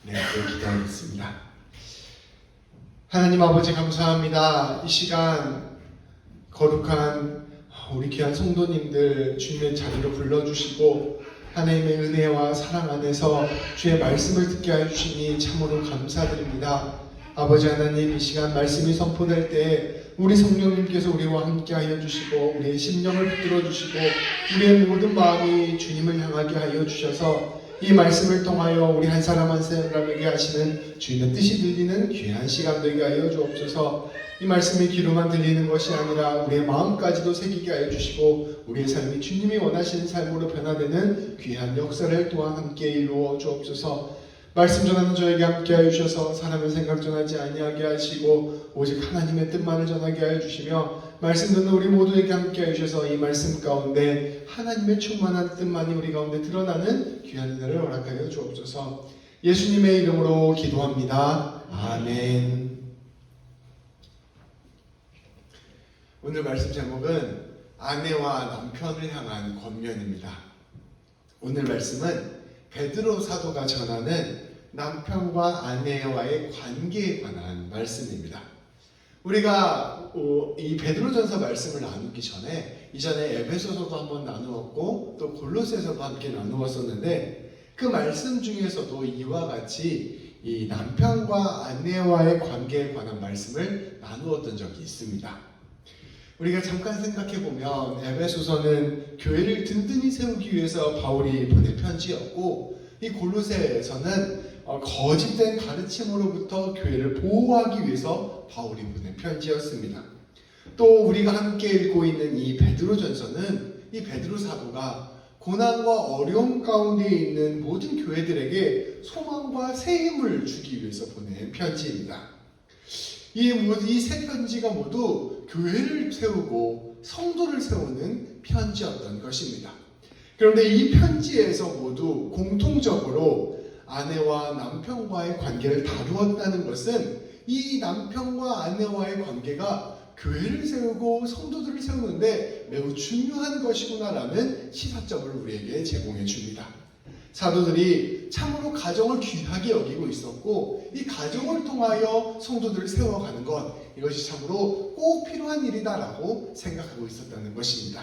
기도하겠습니다. 하나님 아버지 감사합니다. 이 시간 거룩한 우리 귀한 성도님들 주님의 자리로 불러주시고 하나님의 은혜와 사랑 안에서 주의 말씀을 듣게 해주시니 참으로 감사드립니다. 아버지 하나님, 이 시간 말씀이 선포될 때 우리 성령님께서 우리와 함께 하여 주시고 우리의 심령을 붙들어 주시고 우리의 모든 마음이 주님을 향하게 하여 주셔서 이 말씀을 통하여 우리 한 사람 한 사람에게 하시는 주님의 뜻이 들리는 귀한 시간 되게 하여 주옵소서. 이 말씀이 귀로만 들리는 것이 아니라 우리의 마음까지도 새기게 하여 주시고 우리의 삶이 주님이 원하시는 삶으로 변화되는 귀한 역사를 또한 함께 이루어 주옵소서. 말씀 전하는 저에게 함께 하여 주셔서 사람의 생각 전하지 아니하게 하시고 오직 하나님의 뜻만을 전하게 하여 주시며 말씀 듣는 우리 모두에게 함께 하여 주셔서 이 말씀 가운데 하나님의 충만한 뜻만이 우리 가운데 드러나는 귀한 은혜를 허락하여 주옵소서. 예수님의 이름으로 기도합니다. 아멘. 오늘 말씀 제목은 아내와 남편을 향한 권면입니다. 오늘 말씀은 베드로 사도가 전하는 남편과 아내와의 관계에 관한 말씀입니다. 우리가 이 베드로전서 말씀을 나누기 전에 이전에 에베소서도 한번 나누었고 또 골로새서도 함께 나누었었는데 그 말씀 중에서도 이와 같이 이 남편과 아내와의 관계에 관한 말씀을 나누었던 적이 있습니다. 우리가 잠깐 생각해보면 에베소서는 교회를 든든히 세우기 위해서 바울이 보낸 편지였고 이 골로새에서는 거짓된 가르침으로부터 교회를 보호하기 위해서 바울이 보낸 편지였습니다. 또 우리가 함께 읽고 있는 이 베드로전서는 이 베드로 사도가 고난과 어려움 가운데 있는 모든 교회들에게 소망과 새 힘을 주기 위해서 보낸 편지입니다. 이 세 편지가 모두 교회를 세우고 성도를 세우는 편지였던 것입니다. 그런데 이 편지에서 모두 공통적으로 아내와 남편과의 관계를 다루었다는 것은 이 남편과 아내와의 관계가 교회를 세우고 성도들을 세우는데 매우 중요한 것이구나라는 시사점을 우리에게 제공해 줍니다. 사도들이 참으로 가정을 귀하게 여기고 있었고 이 가정을 통하여 성도들을 세워가는 것, 이것이 참으로 꼭 필요한 일이다라고 생각하고 있었다는 것입니다.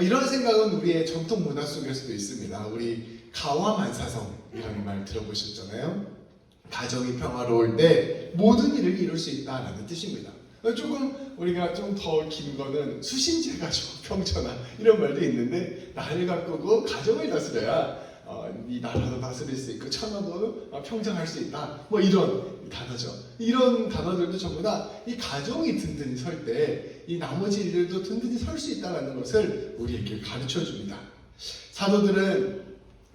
이런 생각은 우리의 전통 문화 속에서도 있습니다. 우리 가와만사성이라는 말 들어보셨잖아요. 가정이 평화로울 때 모든 일을 이룰 수 있다라는 뜻입니다. 조금 우리가 좀 더 긴 거는 수신제 가지고 평천하 이런 말도 있는데 나를 가꾸고 가정을 다스려야 이 나라도 다스릴 수 있고 천하도 평정할 수 있다. 뭐 이런 단어죠. 이런 단어들도 전부 다 이 가정이 든든히 설 때 이 나머지 일들도 든든히 설 수 있다는 것을 우리에게 가르쳐 줍니다. 사도들은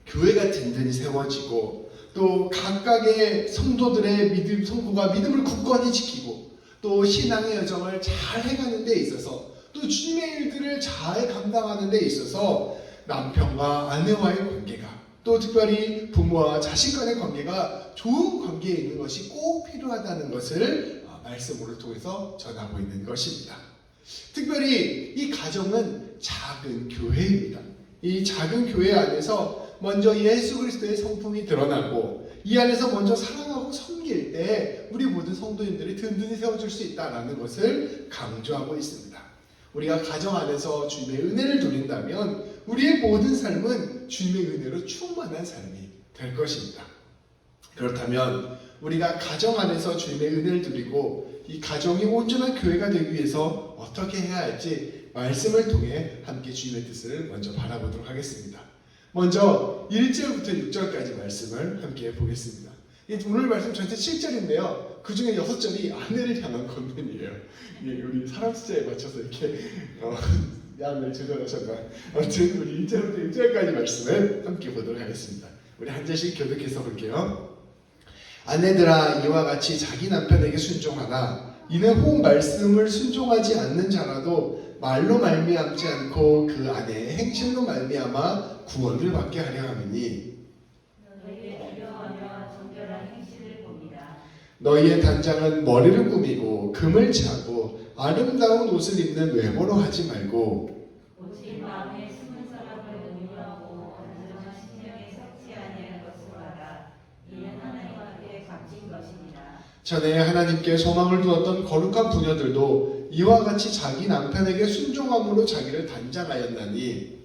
교회가 든든히 세워지고 또 각각의 성도가 믿음을 굳건히 지키고 또 신앙의 여정을 잘 해가는 데 있어서 또 주님의 일들을 잘 감당하는 데 있어서 남편과 아내와의 관계가 또 특별히 부모와 자식 간의 관계가 좋은 관계에 있는 것이 꼭 필요하다는 것을 말씀으로 통해서 전하고 있는 것입니다. 특별히 이 가정은 작은 교회입니다. 이 작은 교회 안에서 먼저 예수 그리스도의 성품이 드러나고 이 안에서 먼저 사랑하고 섬길 때 우리 모든 성도님들이 든든히 세워줄 수 있다는 것을 강조하고 있습니다. 우리가 가정 안에서 주님의 은혜를 누린다면 우리의 모든 삶은 주님의 은혜로 충만한 삶이 될 것입니다. 그렇다면 우리가 가정 안에서 주님의 은혜를 누리고 이 가정이 온전한 교회가 되기 위해서 어떻게 해야 할지 말씀을 통해 함께 주님의 뜻을 먼저 바라보도록 하겠습니다. 먼저 1절부터 6절까지 말씀을 함께 보겠습니다. 오늘 말씀 전체 7절인데요. 그 중에 6절이 아내를 향한 권면이에요. 우리 사람 숫자에 맞춰서 이렇게 양을 조절하셨나. 아무튼 우리 1절부터 6절까지 말씀을 함께 보도록 하겠습니다. 우리 한 절씩 교독해서 볼게요. 아내들아 이와 같이 자기 남편에게 순종하라. 이는 혹 말씀을 순종하지 않는 자라도 말로 말미암지 않고 그 아내의 행실로 말미암아 구원을 받게 하려 함이니 너희의 단장은 머리를 꾸미고 금을 차고 아름다운 옷을 입는 외모로 하지 말고 오직 마음에 숨은 사람을 온유하고 온전한 심령에 섞지 아니할 것을 알아. 이는 전에 하나님께 소망을 두었던 거룩한 부녀들도 이와 같이 자기 남편에게 순종함으로 자기를 단장하였나니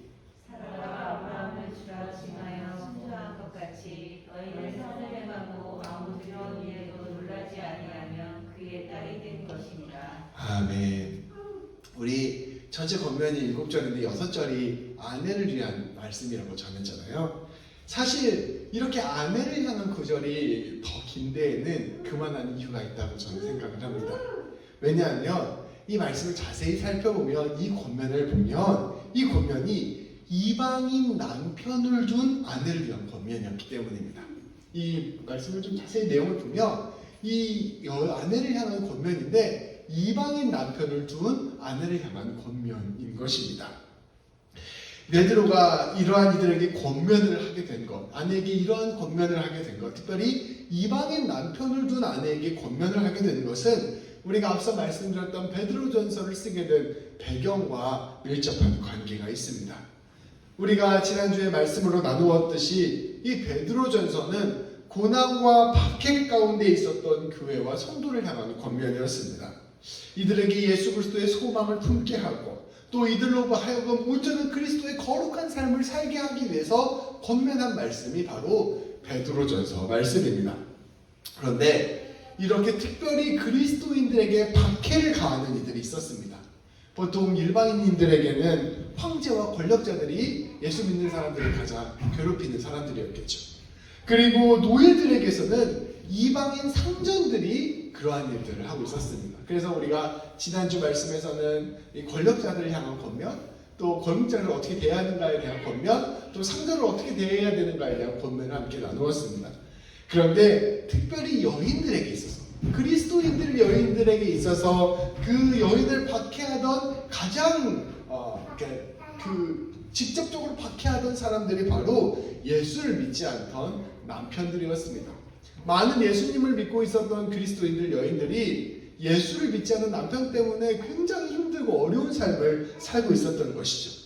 사라가 아브라함을 주라 칭하여 순종한 것 같이 너희는 선을 행하고 아무 두려움 일에도 놀라지 아니하면 그의 딸이 된 것입니다. 아멘. 우리 전체 권면이 7절인데 6절이 아내를 위한 말씀이라고 전했잖아요. 사실 이렇게 아내를 향한 구절이 더 긴 데에는 그만한 이유가 있다고 저는 생각을 합니다. 왜냐하면 이 말씀을 자세히 살펴보면 이 권면을 보면 이 권면이 이방인 남편을 둔 아내를 위한 권면이었기 때문입니다. 이 말씀을 좀 자세히 내용을 보면 이 아내를 향한 권면인데 이방인 남편을 둔 아내를 향한 권면인 것입니다. 베드로가 이러한 이들에게 권면을 하게 된 것, 아내에게 이러한 권면을 하게 된 것, 특별히 이방인 남편을 둔 아내에게 권면을 하게 된 것은 우리가 앞서 말씀드렸던 베드로전서를 쓰게 된 배경과 밀접한 관계가 있습니다. 우리가 지난주에 말씀으로 나누었듯이 이 베드로전서는 고난과 박해 가운데 있었던 교회와 성도를 향한 권면이었습니다. 이들에게 예수 그리스도의 소망을 품게 하고 또 이들로 하여금 온전한 그리스도의 거룩한 삶을 살게 하기 위해서 권면한 말씀이 바로 베드로전서 말씀입니다. 그런데 이렇게 특별히 그리스도인들에게 박해를 가하는 이들이 있었습니다. 보통 일반인들에게는 황제와 권력자들이 예수 믿는 사람들을 가장 괴롭히는 사람들이었겠죠. 그리고 노예들에게서는 이방인 상전들이 그러한 일들을 하고 있었습니다. 그래서 우리가 지난주 말씀에서는 이 권력자들을 향한 권면, 또 권력자를 어떻게 대해야 하는가에 대한 권면, 또 상전을 어떻게 대해야 되는가에 대한 권면을 함께 나누었습니다. 그런데 특별히 여인들에게 있어서, 그리스도인들 여인들에게 있어서 그 여인을 박해하던 가장 직접적으로 박해하던 사람들이 바로 예수를 믿지 않던 남편들이었습니다. 많은 예수님을 믿고 있었던 그리스도인들 여인들이 예수를 믿지 않은 남편 때문에 굉장히 힘들고 어려운 삶을 살고 있었던 것이죠.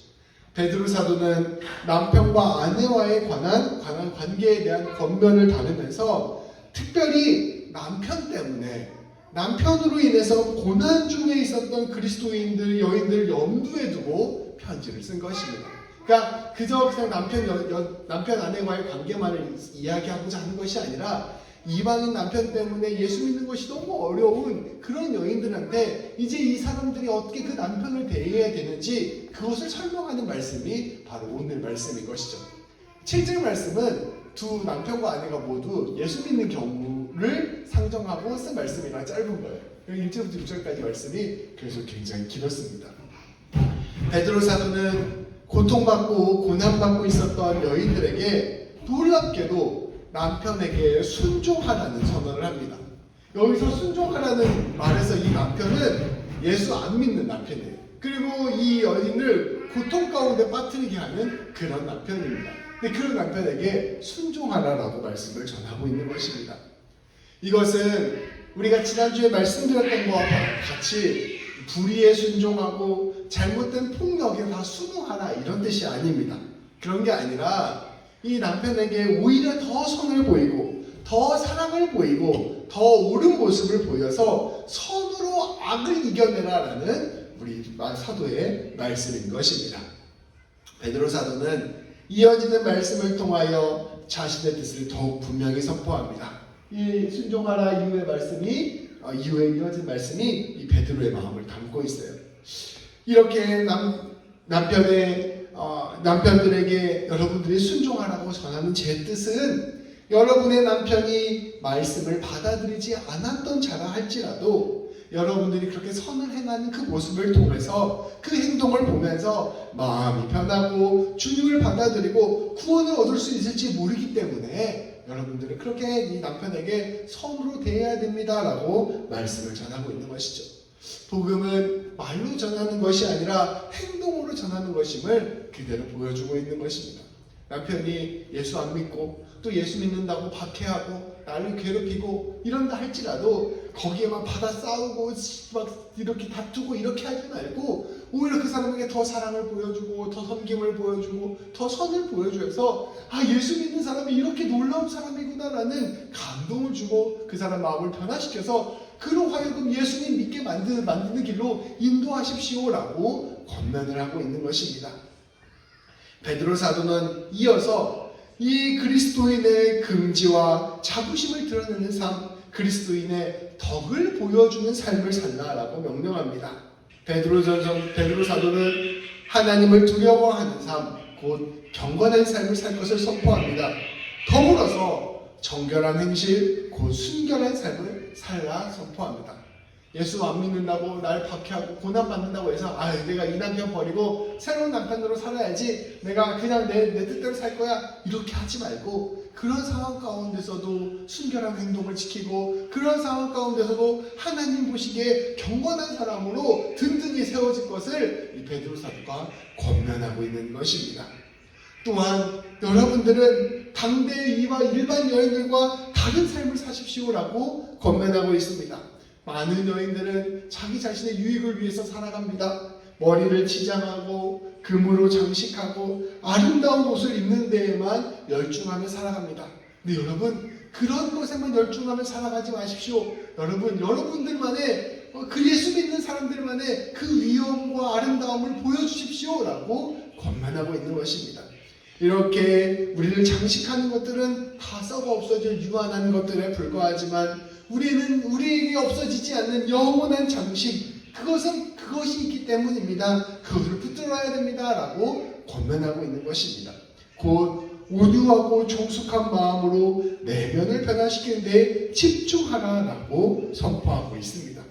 베드로 사도는 남편과 아내와의 관한 관계에 대한 권면을 다루면서 특별히 남편 때문에 남편으로 인해서 고난 중에 있었던 그리스도인들 여인들을 염두에 두고 편지를 쓴 것입니다. 그러니까 그저 그냥 남편 아내와의 관계만을 이야기하고자 하는 것이 아니라 이방인 남편 때문에 예수 믿는 것이 너무 어려운 그런 여인들한테 이제 이 사람들이 어떻게 그 남편을 대해야 되는지 그것을 설명하는 말씀이 바로 오늘 말씀인 것이죠. 7절 말씀은 두 남편과 아내가 모두 예수 믿는 경우를 상정하고 쓴 말씀이라 짧은 거예요. 1절부터 6절까지 말씀이 그래서 굉장히 길었습니다. 베드로 사도는 고통받고 고난받고 있었던 여인들에게 놀랍게도 남편에게 순종하라는 선언을 합니다. 여기서 순종하라는 말에서 이 남편은 예수 안 믿는 남편이에요. 그리고 이 여인을 고통 가운데 빠뜨리게 하는 그런 남편입니다. 근데 그런 남편에게 순종하라라고 말씀을 전하고 있는 것입니다. 이것은 우리가 지난주에 말씀드렸던 것과 같이 불의에 순종하고 잘못된 폭력에 다 순응하라 이런 뜻이 아닙니다. 그런 게 아니라 이 남편에게 오히려 더 선을 보이고 더 사랑을 보이고 더 옳은 모습을 보여서 선으로 악을 이겨내라라는 우리 사도의 말씀인 것입니다. 베드로 사도는 이어지는 말씀을 통하여 자신의 뜻을 더욱 분명히 선포합니다. 이 순종하라 이후에 이어진 말씀이 이 베드로의 마음을 담고 있어요. 이렇게 남편들에게 여러분들이 순종하라고 전하는 제 뜻은 여러분의 남편이 말씀을 받아들이지 않았던 자라 할지라도 여러분들이 그렇게 선을 행하는 그 모습을 통해서 그 행동을 보면서 마음이 편하고 주님을 받아들이고 구원을 얻을 수 있을지 모르기 때문에 여러분들은 그렇게 이 남편에게 선으로 대해야 됩니다라고 말씀을 전하고 있는 것이죠. 복음은 말로 전하는 것이 아니라 행동으로 전하는 것임을 그대로 보여주고 있는 것입니다. 남편이 예수 안 믿고 또 예수 믿는다고 박해하고 나를 괴롭히고 이런다 할지라도 거기에만 받아 싸우고 막 이렇게 다투고 이렇게 하지 말고 오히려 그 사람에게 더 사랑을 보여주고 더 섬김을 보여주고 더 선을 보여줘서 예수 믿는 사람이 이렇게 놀라운 사람이구나라는 감동을 주고 그 사람 마음을 변화시켜서 그로 하여금 예수님 믿게 만드는 길로 인도하십시오라고 권면을 하고 있는 것입니다. 베드로 사도는 이어서 이 그리스도인의 긍지와 자부심을 드러내는 삶, 그리스도인의 덕을 보여주는 삶을 살라라고 명령합니다. 베드로 사도는 하나님을 두려워하는 삶, 곧 경건한 삶을 살 것을 선포합니다. 더불어서 정결한 행실, 곧 순결한 삶을 살라 선포합니다. 예수 안 믿는다고 날 박해하고 고난받는다고 해서 내가 이 남편 버리고 새로운 남편으로 살아야지, 내가 그냥 내 뜻대로 살 거야, 이렇게 하지 말고 그런 상황 가운데서도 순결한 행동을 지키고 그런 상황 가운데서도 하나님 보시기에 경건한 사람으로 든든히 세워질 것을 이 베드로 사도가 권면하고 있는 것입니다. 또한 여러분들은 당대의 이와 일반 여인들과 다른 삶을 사십시오라고 권면하고 있습니다. 많은 여인들은 자기 자신의 유익을 위해서 살아갑니다. 머리를 치장하고 금으로 장식하고 아름다운 옷을 입는 데에만 열중하며 살아갑니다. 근데 여러분, 그런 것에만 열중하며 살아가지 마십시오. 여러분들만의 그 예수 믿는 사람들만의 그 위엄과 아름다움을 보여주십시오라고 권면하고 있는 것입니다. 이렇게 우리를 장식하는 것들은 다 썩어 없어질 유한한 것들에 불과하지만 우리에게 없어지지 않는 영원한 장식, 그것이 있기 때문입니다. 그것을 붙들어야 됩니다 라고 권면하고 있는 것입니다. 곧 온유하고 정숙한 마음으로 내면을 변화시키는 데 집중하라라고 선포하고 있습니다.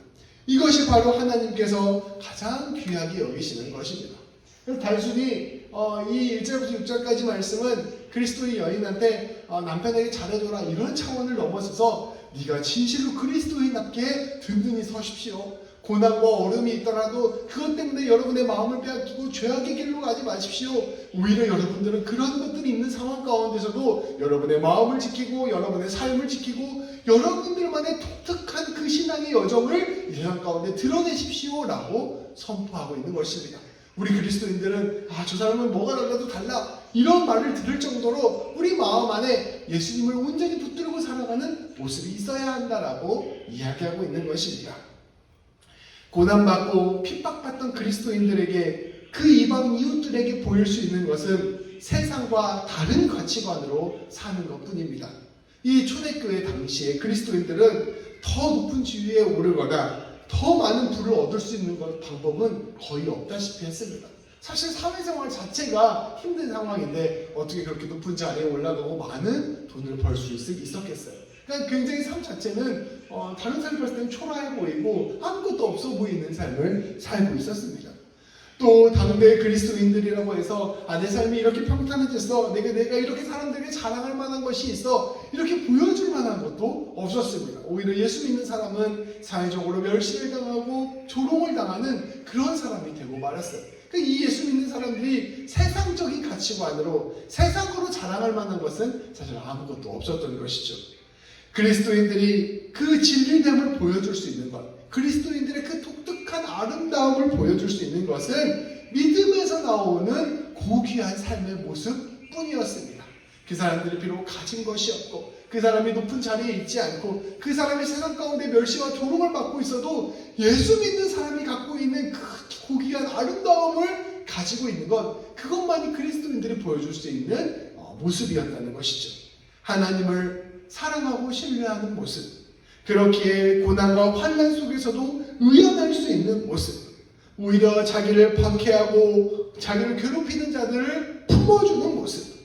이것이 바로 하나님께서 가장 귀하게 여기시는 것입니다. 그래서 단순히 이 1절부터 6절까지 말씀은 그리스도의 여인한테 남편에게 잘해줘라 이런 차원을 넘어서서 네가 진실로 그리스도인답게 든든히 서십시오. 고난과 어려움이 있더라도 그것 때문에 여러분의 마음을 빼앗기고 죄악의 길로 가지 마십시오. 오히려 여러분들은 그런 것들이 있는 상황 가운데서도 여러분의 마음을 지키고 여러분의 삶을 지키고 여러분들만의 독특한 그 신앙의 여정을 이 세상 가운데 드러내십시오라고 선포하고 있는 것입니다. 우리 그리스도인들은 저 사람은 뭐가 달라도 달라 이런 말을 들을 정도로 우리 마음 안에 예수님을 온전히 붙들고 살아가는 모습이 있어야 한다라고 이야기하고 있는 것입니다. 고난받고 핍박받던 그리스도인들에게 그 이방 이웃들에게 보일 수 있는 것은 세상과 다른 가치관으로 사는 것뿐입니다. 이 초대교회 당시에 그리스도인들은 더 높은 지위에 오르거나 더 많은 부를 얻을 수 있는 방법은 거의 없다시피 했습니다. 사실 사회생활 자체가 힘든 상황인데 어떻게 그렇게 높은 자리에 올라가고 많은 돈을 벌 수 있었겠어요. 그러니까 굉장히 삶 자체는 다른 사람이 봤을 때는 초라해 보이고 아무것도 없어 보이는 삶을 살고 있었습니다. 또 당대 그리스도인들이라고 해서 내 삶이 이렇게 평탄해졌어, 내가 이렇게 사람들에게 자랑할 만한 것이 있어, 이렇게 보여줄 만한 것도 없었습니다. 오히려 예수 믿는 사람은 사회적으로 멸시를 당하고 조롱을 당하는 그런 사람이 되고 말았어요. 이 예수 믿는 사람들이 세상적인 가치관으로 세상으로 자랑할 만한 것은 사실 아무것도 없었던 것이죠. 그리스도인들이 그 진리됨을 보여줄 수 있는 것, 그리스도인들의 그 독특한 아름다움을 보여줄 수 있는 것은 믿음에서 나오는 고귀한 삶의 모습뿐이었습니다. 그 사람들이 비록 가진 것이 없고 그 사람이 높은 자리에 있지 않고 그 사람이 세상 가운데 멸시와 조롱을 받고 있어도 예수 믿는 사람이 갖고 있는 그 고귀한 아름다움을 가지고 있는 것, 그것만이 그리스도인들이 보여줄 수 있는 모습이었다는 것이죠. 하나님을 사랑하고 신뢰하는 모습, 그렇기에 고난과 환난 속에서도 의연할 수 있는 모습, 오히려 자기를 박해하고 자기를 괴롭히는 자들을 품어주는 모습,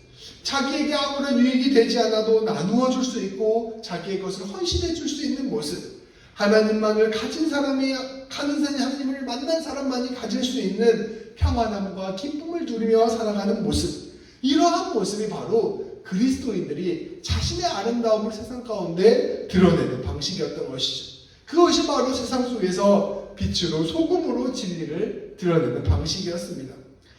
자기에게 아무런 유익이 되지 않아도 나누어 줄 수 있고 자기의 것을 헌신해 줄 수 있는 모습, 하나님만을 가진 사람이 하나님을 만난 사람만이 가질 수 있는 평안함과 기쁨을 누리며 살아가는 모습, 이러한 모습이 바로 그리스도인들이 자신의 아름다움을 세상 가운데 드러내는 방식이었던 것이죠. 그것이 바로 세상 속에서 빛으로 소금으로 진리를 드러내는 방식이었습니다.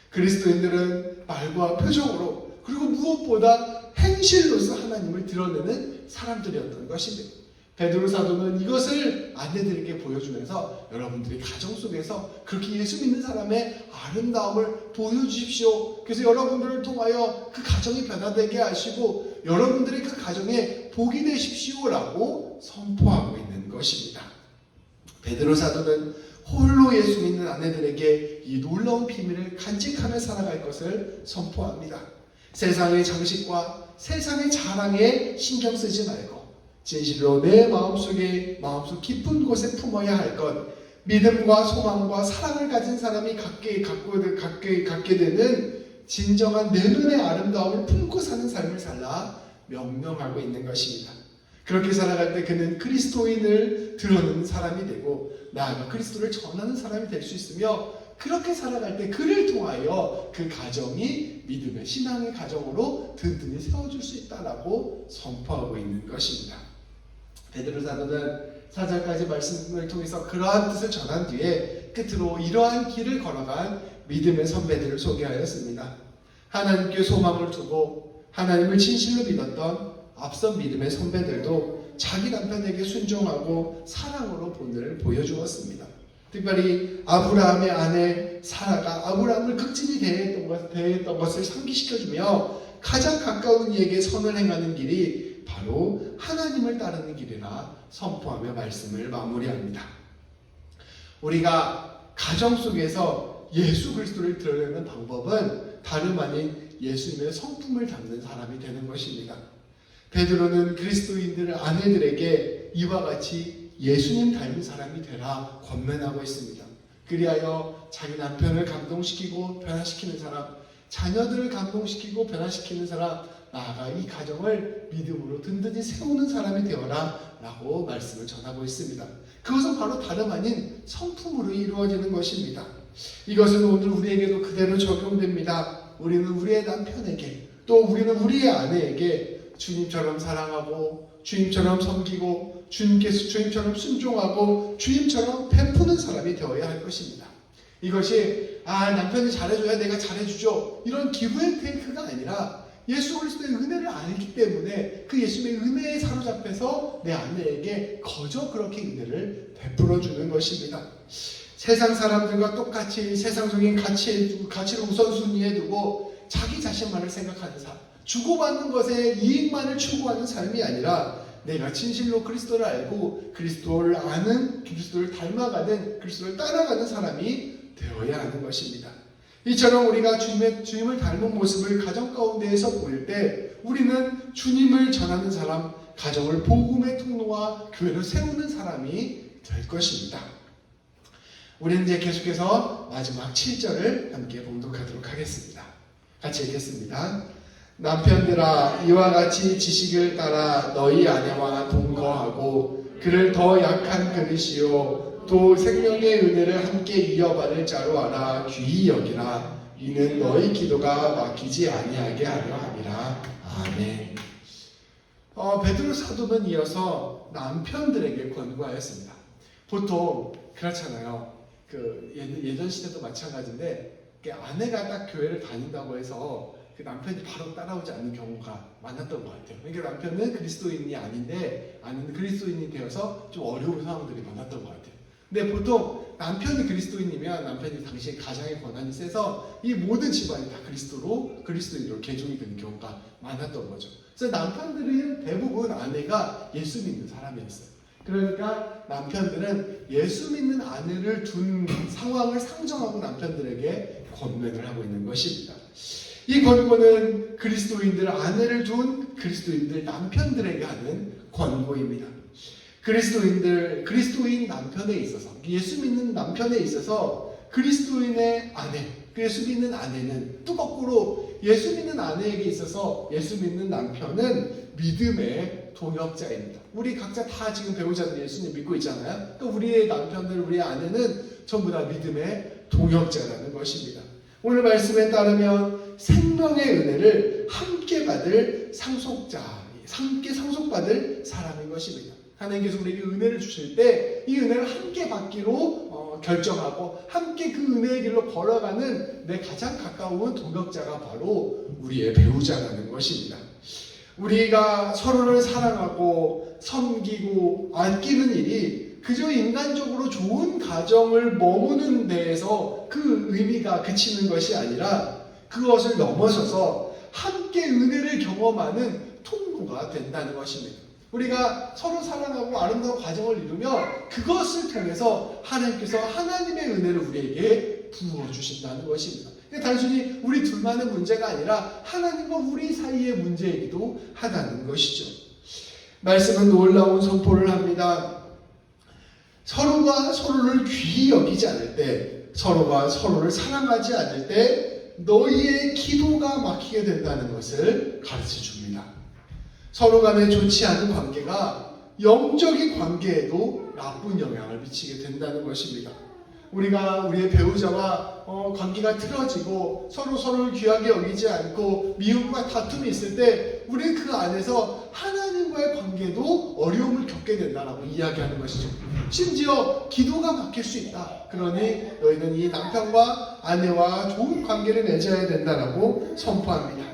그리스도인들은 말과 표정으로, 그리고 무엇보다 행실로서 하나님을 드러내는 사람들이었던 것입니다. 베드로 사도는 이것을 아내들에게 보여주면서 여러분들이 가정 속에서 그렇게 예수 믿는 사람의 아름다움을 보여주십시오. 그래서 여러분들을 통하여 그 가정이 변화되게 하시고 여러분들이 그 가정에 복이 되십시오라고 선포하고 있는 것입니다. 베드로 사도는 홀로 예수 믿는 아내들에게 이 놀라운 비밀을 간직하며 살아갈 것을 선포합니다. 세상의 장식과 세상의 자랑에 신경 쓰지 말고 진실로 내 마음속 깊은 곳에 품어야 할 것, 믿음과 소망과 사랑을 가진 사람이 갖게 되는 진정한 내 눈의 아름다움을 품고 사는 삶을 살라 명령하고 있는 것입니다. 그렇게 살아갈 때 그는 그리스도인을 드러내는 사람이 되고 나아가 그리스도를 전하는 사람이 될 수 있으며 그렇게 살아갈 때 그를 통하여 그 가정이 믿음의 신앙의 가정으로 든든히 세워줄 수 있다라고 선포하고 있는 것입니다. 베드로 사도는 4절까지 말씀을 통해서 그러한 뜻을 전한 뒤에 끝으로 이러한 길을 걸어간 믿음의 선배들을 소개하였습니다. 하나님께 소망을 두고 하나님을 진실로 믿었던 앞선 믿음의 선배들도 자기 남편에게 순종하고 사랑으로 본을 보여주었습니다. 특별히 아브라함의 아내 사라가 아브라함을 극진히 대했던 것을 상기시켜주며 가장 가까운 이에게 선을 행하는 길이 바로 하나님을 따르는 길이라 선포하며 말씀을 마무리합니다. 우리가 가정 속에서 예수 그리스도를 드러내는 방법은 다름 아닌 예수님의 성품을 담는 사람이 되는 것입니다. 베드로는 그리스도인들 아내들에게 이와 같이 예수님 닮은 사람이 되라 권면하고 있습니다. 그리하여 자기 남편을 감동시키고 변화시키는 사람, 자녀들을 감동시키고 변화시키는 사람, 나아가 이 가정을 믿음으로 든든히 세우는 사람이 되어라 라고 말씀을 전하고 있습니다. 그것은 바로 다름 아닌 성품으로 이루어지는 것입니다. 이것은 오늘 우리에게도 그대로 적용됩니다. 우리는 우리의 남편에게 또 우리는 우리의 아내에게 주님처럼 사랑하고 주님처럼 섬기고 주님처럼 순종하고 주님처럼 베푸는 사람이 되어야 할 것입니다. 이것이 남편이 잘해줘야 내가 잘해주죠 이런 기브앤테이크가 아니라 예수 그리스도의 은혜를 알기 때문에 그 예수님의 은혜에 사로잡혀서 내 아내에게 거저 그렇게 은혜를 베풀어주는 것입니다. 세상 사람들과 똑같이 세상적인 가치를 우선순위에 두고 자기 자신만을 생각하는 삶, 주고받는 것에 이익만을 추구하는 삶이 아니라 내가 진실로 그리스도를 알고 그리스도를 아는, 그리스도를 닮아가는, 그리스도를 따라가는 사람이 되어야 하는 것입니다. 이처럼 우리가 주님을 닮은 모습을 가정 가운데에서 보일 때 우리는 주님을 전하는 사람, 가정을 복음의 통로와 교회를 세우는 사람이 될 것입니다. 우리는 이제 계속해서 마지막 7절을 함께 봉독하도록 하겠습니다. 같이 읽겠습니다. 남편들아 이와 같이 지식을 따라 너희 아내와 동거하고 그를 더 약한 그릇이요 또 생명의 은혜를 함께 이어받을 자로 알아 귀히 여기라. 이는 너희 기도가 막히지 아니하게 하려 함이라. 아멘. 베드로 사도는 이어서 남편들에게 권고하였습니다. 보통 그렇잖아요. 예전 시대도 마찬가지인데 아내가 딱 교회를 다닌다고 해서 그 남편이 바로 따라오지 않는 경우가 많았던 것 같아요. 그러니까 남편은 그리스도인이 아닌데 아는 그리스도인이 되어서 좀 어려운 상황들이 많았던 것 같아요. 근데 보통 남편이 그리스도인이면 남편이 당시에 가장의 권한이 세서 이 모든 집안이 다 그리스도인으로 개종이 되는 경우가 많았던 거죠. 그래서 남편들은 대부분 아내가 예수 믿는 사람이었어요. 그러니까 남편들은 예수 믿는 아내를 둔 상황을 상정하고 남편들에게 권면을 하고 있는 것입니다. 이 권고는 그리스도인들 아내를 둔 그리스도인들 남편들에게 하는 권고입니다. 그리스도인 남편에 있어서 예수 믿는 남편에 있어서 그리스도인의 아내, 예수 믿는 아내는 또 거꾸로 예수 믿는 아내에게 있어서 예수 믿는 남편은 믿음의 동역자입니다. 우리 각자 다 지금 배우자들 예수님 믿고 있잖아요. 또 우리의 남편들, 우리의 아내는 전부 다 믿음의 동역자라는 것입니다. 오늘 말씀에 따르면 생명의 은혜를 함께 받을 함께 상속받을 사람인 것입니다. 하나님께서 우리에게 은혜를 주실 때 이 은혜를 함께 받기로 결정하고 함께 그 은혜의 길로 걸어가는 내 가장 가까운 동역자가 바로 우리의 배우자라는 것입니다. 우리가 서로를 사랑하고 섬기고 아끼는 일이 그저 인간적으로 좋은 가정을 머무는 데에서 그 의미가 그치는 것이 아니라 그것을 넘어서서 함께 은혜를 경험하는 통로가 된다는 것입니다. 우리가 서로 사랑하고 아름다운 가정을 이루며 그것을 통해서 하나님께서 하나님의 은혜를 우리에게 부어주신다는 것입니다. 단순히 우리 둘만의 문제가 아니라 하나님과 우리 사이의 문제이기도 하다는 것이죠. 말씀은 놀라운 선포를 합니다. 서로가 서로를 귀히 여기지 않을 때, 서로가 서로를 사랑하지 않을 때 너희의 기도가 막히게 된다는 것을 가르쳐 줍니다. 서로 간에 좋지 않은 관계가 영적인 관계에도 나쁜 영향을 미치게 된다는 것입니다. 우리가 우리의 배우자와 관계가 틀어지고 서로를 귀하게 여기지 않고 미움과 다툼이 있을 때 우리는 그 안에서 하나님과의 관계도 어려움을 겪게 된다라고 이야기하는 것이죠. 심지어 기도가 막힐 수 있다. 그러니 너희는 이 남편과 아내와 좋은 관계를 맺어야 된다라고 선포합니다.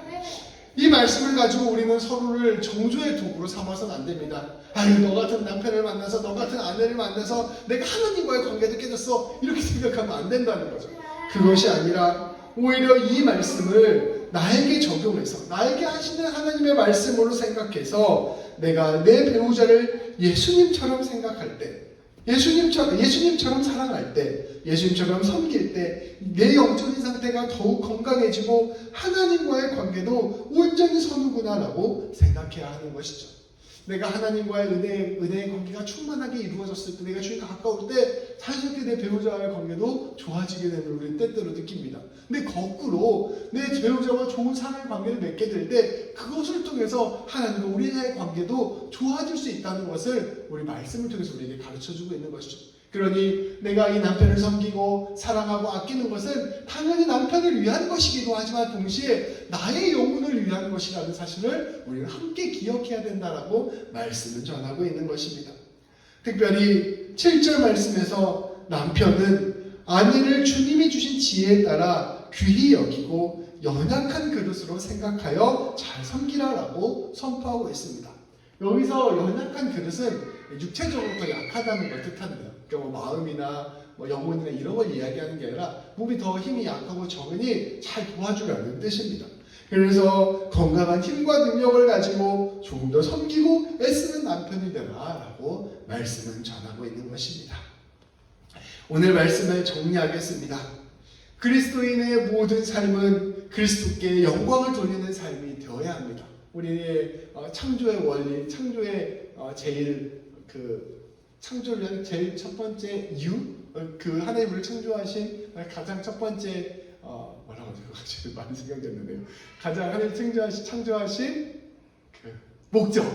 이 말씀을 가지고 우리는 서로를 정죄의 도구로 삼아서는 안 됩니다. 아유, 너 같은 남편을 만나서, 너 같은 아내를 만나서 내가 하나님과의 관계도 깨졌어, 이렇게 생각하면 안 된다는 거죠. 그것이 아니라 오히려 이 말씀을 나에게 적용해서 나에게 하시는 하나님의 말씀으로 생각해서 내가 내 배우자를 예수님처럼 생각할 때, 예수님처럼 사랑할 때, 예수님처럼 섬길 때 내 영적인 상태가 더욱 건강해지고 하나님과의 관계도 온전히 선우구나라고 생각해야 하는 것이죠. 내가 하나님과의 은혜의 관계가 충만하게 이루어졌을 때, 내가 주님과 가까울 때 자연스럽게 내 배우자와의 관계도 좋아지게 되는 우리는 때때로 느낍니다. 근데 거꾸로 내 배우자와 좋은 사랑의 관계를 맺게 될 때 그것을 통해서 하나님과 우리의 관계도 좋아질 수 있다는 것을 우리 말씀을 통해서 우리에게 가르쳐주고 있는 것이죠. 그러니 내가 이 남편을 섬기고 사랑하고 아끼는 것은 당연히 남편을 위한 것이기도 하지만 동시에 나의 영혼을 위한 것이라는 사실을 우리는 함께 기억해야 된다라고 말씀을 전하고 있는 것입니다. 특별히 7절 말씀에서 남편은 아내를 주님이 주신 지혜에 따라 귀히 여기고 연약한 그릇으로 생각하여 잘 섬기라라고 선포하고 있습니다. 여기서 연약한 그릇은 육체적으로 더 약하다는 걸 뜻한대요. 그러니까 뭐 마음이나 뭐 영혼이나 이런 걸 이야기하는 게 아니라 몸이 더 힘이 약하고 적으니 잘 도와주라는 뜻입니다. 그래서 건강한 힘과 능력을 가지고 조금 더 섬기고 애쓰는 남편이 되라라고 말씀을 전하고 있는 것입니다. 오늘 말씀을 정리하겠습니다. 그리스도인의 모든 삶은 그리스도께 영광을 돌리는 삶이 되어야 합니다. 우리의 창조의 원리, 창조의 창조를 위한 제일 첫 번째 이유, 그 하나님 우리를 창조하신 가장 첫 번째 뭐라고 하죠? 갑자기 많이 생각이 안 나네요. 가장 하나님 창조하신 그 목적,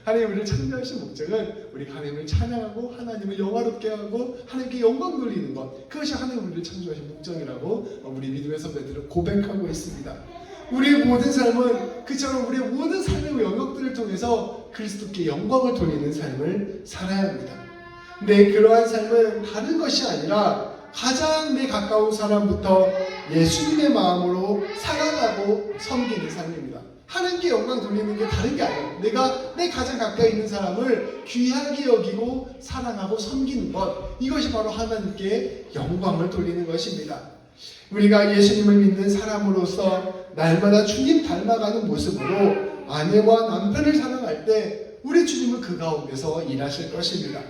하나님 우리를 창조하신 목적은 우리가 하나님을 찬양하고 하나님을 영화롭게 하고 하나님께 영광 돌리는 것, 그것이 하나님 우리를 창조하신 목적이라고 우리 믿음의 선배들은 고백하고 있습니다. 우리의 모든 삶은 그처럼 우리의 모든 삶의 영역들을 통해서 그리스도께 영광을 돌리는 삶을 살아야 합니다. 근데 그러한 삶은 다른 것이 아니라 가장 내 가까운 사람부터 예수님의 마음으로 사랑하고 섬기는 삶입니다. 하나님께 영광 돌리는 게 다른 게 아니에요. 내가 내 가장 가까이 있는 사람을 귀하게 여기고 사랑하고 섬기는 것, 이것이 바로 하나님께 영광을 돌리는 것입니다. 우리가 예수님을 믿는 사람으로서 날마다 주님 닮아가는 모습으로 아내와 남편을 사랑할 때 우리 주님은 그 가운데서 일하실 것입니다.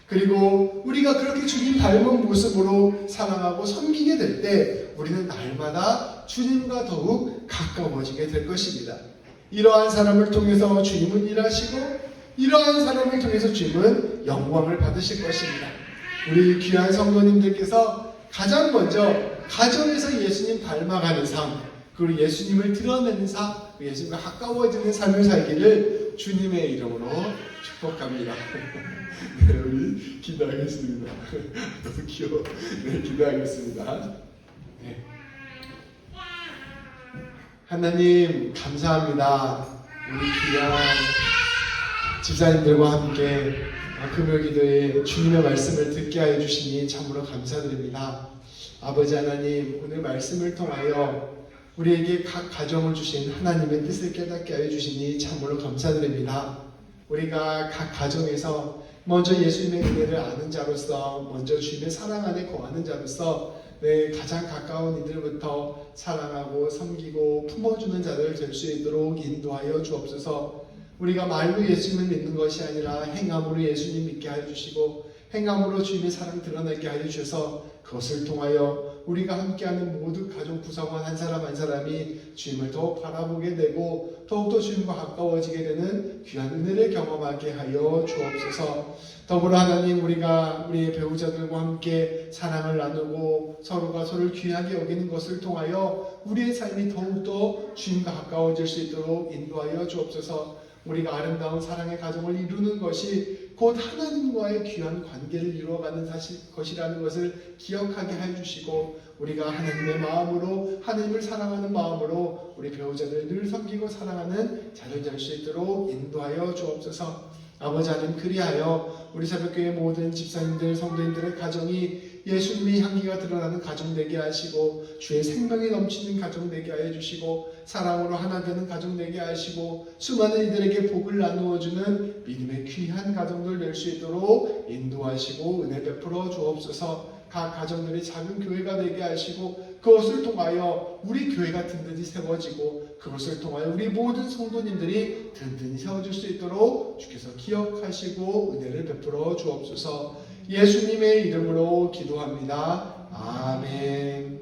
그리고 우리가 그렇게 주님 닮은 모습으로 사랑하고 섬기게 될 때 우리는 날마다 주님과 더욱 가까워지게 될 것입니다. 이러한 사람을 통해서 주님은 일하시고 이러한 사람을 통해서 주님은 영광을 받으실 것입니다. 우리 귀한 성도님들께서 가장 먼저 가정에서 예수님 닮아가는 삶, 그리고 예수님을 드러내는 삶, 예수님과 가까워지는 삶을 살기를 주님의 이름으로 축복합니다. 네, 우리 기도하겠습니다. 너무 귀여워. 네, 기도하겠습니다. 네. 하나님 감사합니다. 우리 귀한 집사님들과 함께 금요 기도에 주님의 말씀을 듣게 하여 주시니 참으로 감사드립니다. 아버지 하나님, 오늘 말씀을 통하여 우리에게 각 가정을 주신 하나님의 뜻을 깨닫게 하여 주시니 참으로 감사드립니다. 우리가 각 가정에서 먼저 예수님의 은혜를 아는 자로서, 먼저 주님의 사랑 안에 거하는 자로서 내 가장 가까운 이들부터 사랑하고 섬기고 품어주는 자들 될 수 있도록 인도하여 주옵소서. 우리가 말로 예수님을 믿는 것이 아니라 행함으로 예수님 믿게 하여 주시고, 행함으로 주님의 사랑 드러나게 하여 주셔서 그것을 통하여 우리가 함께하는 모든 가족 구성원 한 사람 한 사람이 주님을 더욱 바라보게 되고 더욱더 주님과 가까워지게 되는 귀한 은혜를 경험하게 하여 주옵소서. 더불어 하나님, 우리가 우리의 배우자들과 함께 사랑을 나누고 서로가 서로를 귀하게 여기는 것을 통하여 우리의 삶이 더욱더 주님과 가까워질 수 있도록 인도하여 주옵소서. 우리가 아름다운 사랑의 가정을 이루는 것이 곧 하나님과의 귀한 관계를 이루어가는 것이라는 것을 기억하게 해주시고, 우리가 하나님의 마음으로, 하나님을 사랑하는 마음으로 우리 배우자들을 늘 섬기고 사랑하는 자들 될 수 있도록 인도하여 주옵소서. 아버지 하나님, 그리하여 우리 새벽교회 모든 집사님들, 성도님들의 가정이 예수님의 향기가 드러나는 가정 되게 하시고, 주의 생명이 넘치는 가정 되게 하여 주시고, 사랑으로 하나 되는 가정 되게 하시고, 수많은 이들에게 복을 나누어 주는 믿음의 귀한 가정들 될 수 있도록 인도하시고 은혜 베풀어 주옵소서. 각 가정들이 작은 교회가 되게 하시고, 그것을 통하여 우리 교회가 든든히 세워지고, 그것을 통하여 우리 모든 성도님들이 든든히 세워질 수 있도록 주께서 기억하시고 은혜를 베풀어 주옵소서. 예수님의 이름으로 기도합니다. 아멘.